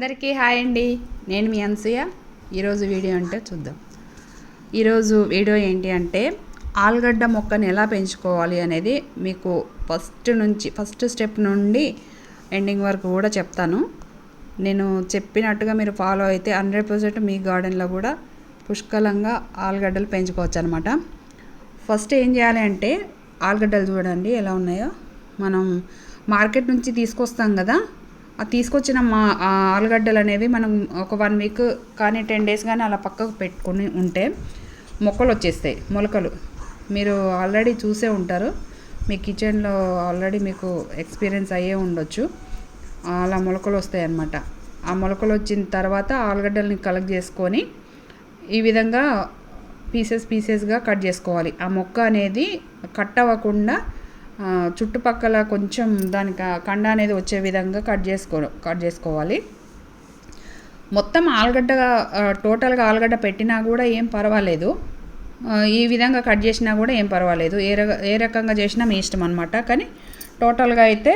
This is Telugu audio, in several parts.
అందరికీ హాయ్ అండి. నేను మీ అనసూయ. ఈరోజు వీడియో అంటే చూద్దాం. ఈరోజు వీడియో ఏంటి అంటే ఆలుగడ్డ మొక్కని ఎలా పెంచుకోవాలి అనేది మీకు ఫస్ట్ స్టెప్ నుండి ఎండింగ్ వరకు కూడా చెప్తాను. నేను చెప్పినట్టుగా మీరు ఫాలో అయితే 100% మీ గార్డెన్లో కూడా పుష్కలంగా ఆలుగడ్డలు పెంచుకోవచ్చు అనమాట. ఫస్ట్ ఏం చేయాలి అంటే ఆలుగడ్డలు చూడండి ఎలా ఉన్నాయో. మనం మార్కెట్ నుంచి తీసుకొస్తాం కదా, ఆ తీసుకొచ్చిన ఆలుగడ్డలు అనేవి మనం ఒక 1 వీక్ కానీ 10 డేస్ కానీ అలా పక్కకు పెట్టుకొని ఉంటే మొక్కలు వచ్చేస్తాయి. మొలకలు మీరు ఆల్రెడీ చూసే ఉంటారు, మీ కిచెన్లో ఆల్రెడీ మీకు ఎక్స్పీరియన్స్ అయ్యే ఉండొచ్చు. అలా మొలకలు వస్తాయి అన్నమాట. ఆ మొలకలు వచ్చిన తర్వాత ఆలుగడ్డల్ని కలెక్ట్ చేసుకొని ఈ విధంగా పీసెస్గా కట్ చేసుకోవాలి. ఆ మొక్క అనేది కట్ అవ్వకుండా చుట్టుపక్కల కొంచెం దానికి కండ అనేది వచ్చే విధంగా కట్ చేసుకోవాలి. మొత్తం టోటల్గా ఆలుగడ్డ పెట్టినా కూడా ఏం పర్వాలేదు, ఈ విధంగా కట్ చేసినా కూడా ఏం పర్వాలేదు. ఏ రకంగా చేసినా మీ ఇష్టం అనమాట. కానీ టోటల్గా అయితే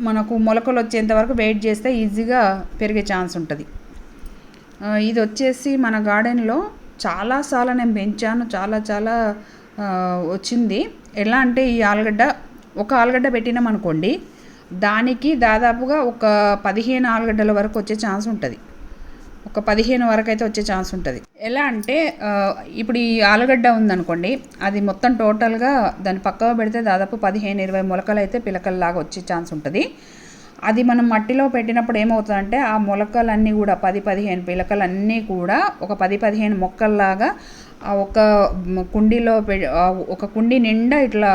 మనకు మొలకలు వచ్చేంత వరకు వెయిట్ చేస్తే ఈజీగా పెరిగే ఛాన్స్ ఉంటుంది. ఇది వచ్చేసి మన గార్డెన్లో చాలాసార్లు నేను పెంచాను, చాలా వచ్చింది. ఎలా అంటే ఈ ఒక ఆలుగడ్డ పెట్టినాం అనుకోండి, దానికి దాదాపుగా ఒక 15 ఆలుగడ్డల వరకు వచ్చే ఛాన్స్ ఉంటుంది. ఒక 15 వరకు అయితే వచ్చే ఛాన్స్ ఉంటుంది. ఎలా అంటే ఇప్పుడు ఈ ఆలుగడ్డ ఉందనుకోండి, అది మొత్తం టోటల్గా దాన్ని పక్కగా పెడితే దాదాపు 15-20 మొలకలు అయితే పిలకల్లాగా వచ్చే ఛాన్స్ ఉంటుంది. అది మనం మట్టిలో పెట్టినప్పుడు ఏమవుతుందంటే ఆ మొలకలన్నీ కూడా 10-15 పిలకలన్నీ కూడా ఒక 10-15 మొక్కల్లాగా ఒక కుండీలో ఒక కుండీ నిండా ఇట్లా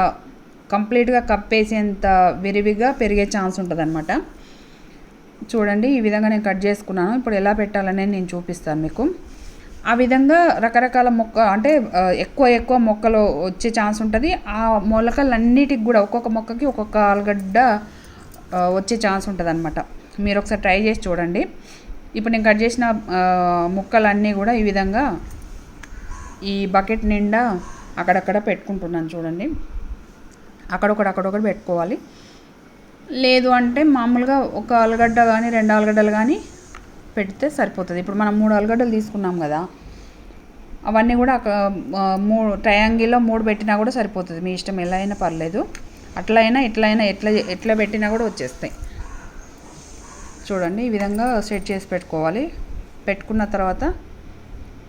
కంప్లీట్గా కప్పేసేంత విరివిగా పెరిగే ఛాన్స్ ఉంటుంది అనమాట. చూడండి, ఈ విధంగా నేను కట్ చేసుకున్నాను. ఇప్పుడు ఎలా పెట్టాలనేది నేను చూపిస్తాను మీకు. ఆ విధంగా రకరకాల మొక్క అంటే ఎక్కువ మొక్కలు వచ్చే ఛాన్స్ ఉంటుంది. ఆ మొలకలన్నిటికి కూడా ఒక్కొక్క మొక్కకి ఒక్కొక్క ఆలుగడ్డ వచ్చే ఛాన్స్ ఉంటుంది అనమాట. మీరు ఒకసారి ట్రై చేసి చూడండి. ఇప్పుడు నేను కట్ చేసిన ముక్కలన్నీ కూడా ఈ విధంగా ఈ బకెట్ నిండా అక్కడక్కడ పెట్టుకుంటున్నాను. చూడండి, అక్కడొకటి పెట్టుకోవాలి. లేదు అంటే మామూలుగా ఒక ఆలుగడ్డ కానీ 2 ఆలుగడ్డలు కానీ పెడితే సరిపోతుంది. ఇప్పుడు మనం 3 ఆలుగడ్డలు తీసుకున్నాం కదా, అవన్నీ కూడా ట్రయాంగిల్లో 3 పెట్టినా కూడా సరిపోతుంది. మీ ఇష్టం, ఎలా అయినా పర్లేదు. అట్లయినా ఇట్లయినా ఎట్లా పెట్టినా కూడా వచ్చేస్తాయి. చూడండి, ఈ విధంగా సెట్ చేసి పెట్టుకోవాలి. పెట్టుకున్న తర్వాత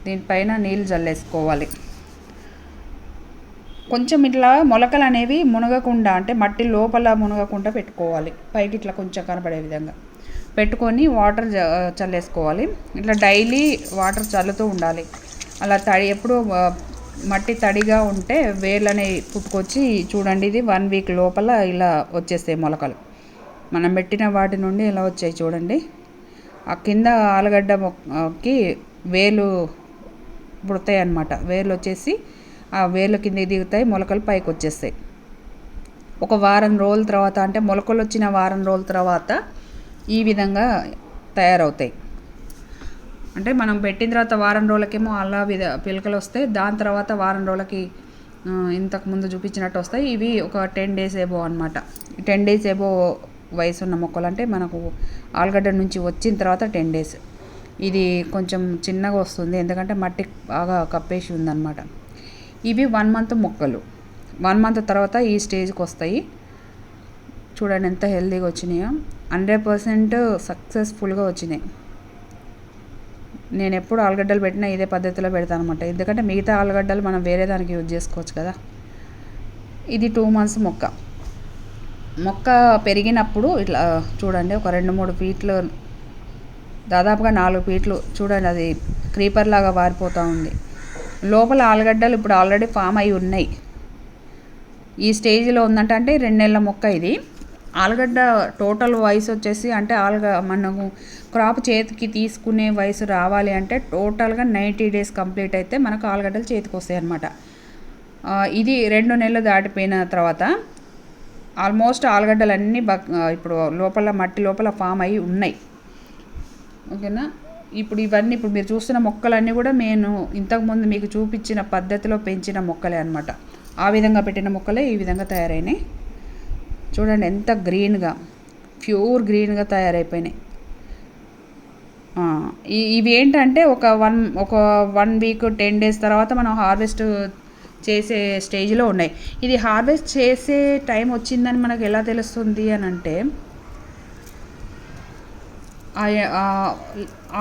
దీనిపైన నీళ్ళు జల్లేసుకోవాలి. కొంచెం ఇట్లా మొలకలు అనేవి మునగకుండా, అంటే మట్టి లోపల మునగకుండా పెట్టుకోవాలి. పైకి ఇట్లా కొంచెం కనపడే విధంగా పెట్టుకొని వాటర్ చల్లేసుకోవాలి. ఇట్లా డైలీ వాటర్ చల్లుతూ ఉండాలి. అలా ఎప్పుడు మట్టి తడిగా ఉంటే వేర్లు అనేవి పుట్టుకొచ్చి, చూడండి ఇది 1 వీక్ లోపల ఇలా వచ్చేస్తాయి మొలకలు. మనం పెట్టిన వాటి నుండి ఇలా వచ్చాయి చూడండి. ఆ కింద ఆలుగడ్డ మొక్కకి వేలు పుడతాయి అన్నమాట. వేర్లు వచ్చేసి ఆ వేర్ల కింద దిగుతాయి, మొలకలు పైకి వచ్చేస్తాయి. ఒక వారం రోజుల తర్వాత, అంటే మొలకలు వచ్చిన వారం రోజుల తర్వాత ఈ విధంగా తయారవుతాయి. అంటే మనం పెట్టిన తర్వాత వారం రోజులకేమో అలా పిలకలు వస్తాయి. దాని తర్వాత వారం రోజులకి ఇంతకుముందు చూపించినట్టు వస్తాయి. ఇవి ఒక 10 డేస్ ఏబో అనమాట. 10 డేస్ ఏబో వయసు ఉన్న మొక్కలు, అంటే మనకు ఆలుగడ్డ నుంచి వచ్చిన తర్వాత 10 డేస్. ఇది కొంచెం చిన్నగా వస్తుంది, ఎందుకంటే మట్టి బాగా కప్పేసి ఉందన్నమాట. ఇవి 1 మంత్ మొక్కలు. 1 మంత్ తర్వాత ఈ స్టేజ్కి వస్తాయి. చూడండి ఎంత హెల్తీగా వచ్చినాయో. 100% సక్సెస్ఫుల్గా వచ్చినాయి. నేను ఎప్పుడు ఆలుగడ్డలు పెట్టినా ఇదే పద్ధతిలో పెడతాను అనమాట, ఎందుకంటే మిగతా ఆలుగడ్డలు మనం వేరే దానికి యూజ్ చేసుకోవచ్చు కదా. ఇది 2 మంత్స్ మొక్క పెరిగినప్పుడు ఇట్లా చూడండి, ఒక 2-3 ఫీట్లు, దాదాపుగా 4 ఫీట్లు చూడండి, అది క్రీపర్ లాగా వారిపోతూ ఉంది. లోపల ఆలుగడ్డలు ఇప్పుడు ఆల్రెడీ ఫామ్ అయి ఉన్నాయి. ఈ స్టేజ్లో ఉందంటే 2 నెలల మొక్క ఇది. ఆలుగడ్డ టోటల్ వయసు వచ్చేసి, అంటే మనము క్రాప్ చేతికి తీసుకునే వయసు రావాలి అంటే టోటల్గా 90 డేస్ కంప్లీట్ అయితే మనకు ఆలుగడ్డలు చేతికి వస్తాయి అన్నమాట. ఇది 2 నెలలు దాటిపోయిన తర్వాత ఆల్మోస్ట్ ఆలుగడ్డలు అన్నీ ఇప్పుడు మట్టి లోపల ఫామ్ అయి ఉన్నాయి. ఓకేనా. ఇప్పుడు మీరు చూస్తున్న మొక్కలన్నీ కూడా నేను ఇంతకుముందు మీకు చూపించిన పద్ధతిలో పెంచిన మొక్కలే అనమాట. ఆ విధంగా పెట్టిన మొక్కలే ఈ విధంగా తయారైనాయి. చూడండి ఎంత గ్రీన్గా, ప్యూర్ గ్రీన్గా తయారైపోయినాయి. ఇవి ఏంటంటే ఒక 1 వీక్ 10 డేస్ తర్వాత మనం హార్వెస్ట్ చేసే స్టేజ్లో ఉన్నాయి. ఇది హార్వెస్ట్ చేసే టైం వచ్చిందని మనకు ఎలా తెలుస్తుంది అని అంటే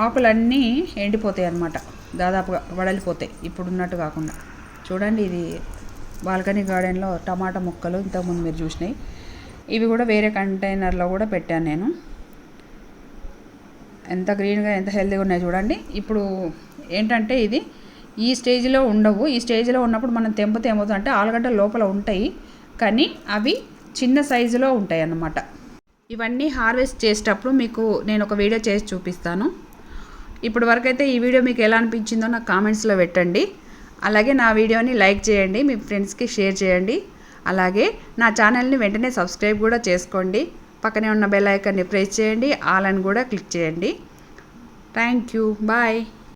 ఆకులన్నీ ఎండిపోతాయి అన్నమాట, దాదాపుగా వడలిపోతాయి ఇప్పుడున్నట్టు కాకుండా. చూడండి, ఇది బాల్కనీ గార్డెన్లో టమాటా మొక్కలు ఇంతకుముందు మీరు చూసినాయి. ఇవి కూడా వేరే కంటైనర్లో కూడా పెట్టాను నేను. ఎంత గ్రీన్గా ఎంత హెల్తీగా ఉన్నాయి చూడండి. ఇప్పుడు ఏంటంటే ఇది ఈ స్టేజ్లో ఉండవు. ఈ స్టేజ్లో ఉన్నప్పుడు మనం తెంపితే ఏమవుతుందంటే ఆలుగడ్డ లోపల ఉంటాయి, కానీ అవి చిన్న సైజులో ఉంటాయి అన్నమాట. ఇవన్నీ హార్వెస్ట్ చేసేటప్పుడు మీకు నేను ఒక వీడియో చేసి చూపిస్తాను. ఇప్పుడు వరకైతే ఈ వీడియో మీకు ఎలా అనిపించిందో నాకు కామెంట్స్లో పెట్టండి. అలాగే నా వీడియోని లైక్ చేయండి, మీ ఫ్రెండ్స్కి షేర్ చేయండి. అలాగే నా ఛానల్ని వెంటనే సబ్స్క్రైబ్ కూడా చేసుకోండి. పక్కనే ఉన్న బెల్ ఐకాన్ని ప్రెస్ చేయండి, ఆల్ అని కూడా క్లిక్ చేయండి. Thank you, bye.